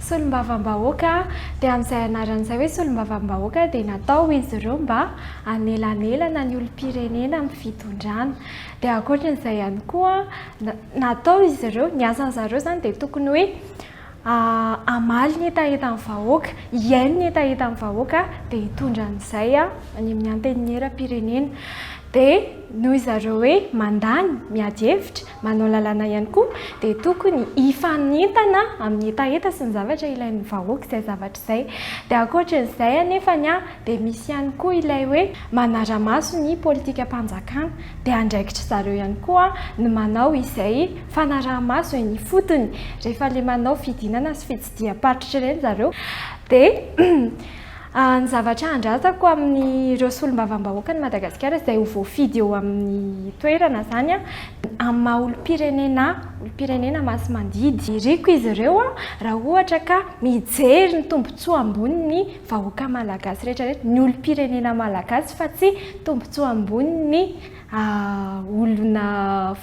solombavambahoaka dia amin'izay anaran'izay hoe solombavambahoaka dia natao izy ireo mba anelanelana ny olom-pirenena amin'ny fitondrana. Dia ankoatran'izay ihany koa natao izy ireo ny asan'zareo zany dia tokony hoe amaly ny hetaheta amin'ny vahoaka, iaino ny hetaheta amin'ny vahoaka dia hitondra an'izay any amin'ny antenimieram-pirenena. Dia noho izareo hoe mandany miady hevitra manao lalàna ihany koa dia tokony hifanintana amin'ny hetaheta sy ny zavatra ilain'ny vahoaka izay zavatra izay. Dia ankoatran'izay anefany dia misy ihany koa ilay hoe manara-maso ny politika-panjakana dia andraikitra zareo ihany koa ny manao izay fanaraha-maso ny fotony rehefa ilay manao fidinana sy fitsidiam-paritra ireny zareo. Dia ny zavatra andrazako amin'ireo solombavambahoaka ny Madagasikara izay ho voafidy eo amin'ny toerana zany amin'ny maha olom-pirenena masy mandidy. Iriko izy ireo raha ohatra ka mijery ny tombotsoa amboniny vahoaka malagasy rehetrarehetra, ny olom-pirenena malagasy fa tsy tombotsoa amboniny olona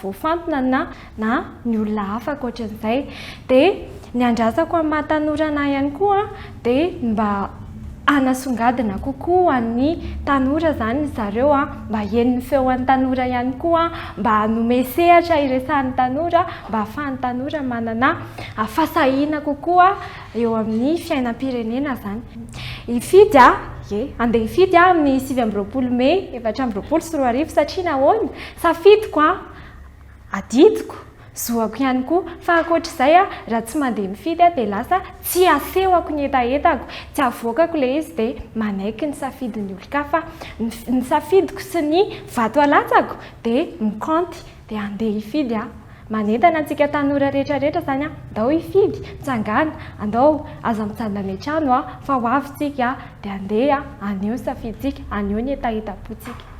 voafantona na ny olona hafa ankoatran'izay. Dia ny andrasako amin'ny maha-tanora ihany koa dia mba anasongadina kokoa ny tanora zany zareo mba henon'ny feon'ny tanora ihany koa, mba hanome sehatra iresahan'ny tanora, mba ahafahan'ny tanora manana fasahiana kokoa eo amin'ny fiainam-pirenena zany. Hifidy andeha hifidy amin'ny 7 May 2024 satria nahoana Safidiko Adidiko Zoako ihany koa fa ankoatr'izay raha tsy mandeha mifidy dia lasa tsy asehoko ny hetahitako, tsy avoakako ilay izy dia manaiky ny safidin'ny olon-kafa, ny safidiko sy ny vato alatsako dia mikanty dia andeha hifidy. Manentana antsika tanora rehetrarehetra zany andao hifidy, mitsangana, andao aza mitsanona any an-trano fa ho avy tsika dia andeha anio ny safiditsika, anio ny hetaheta-potsika.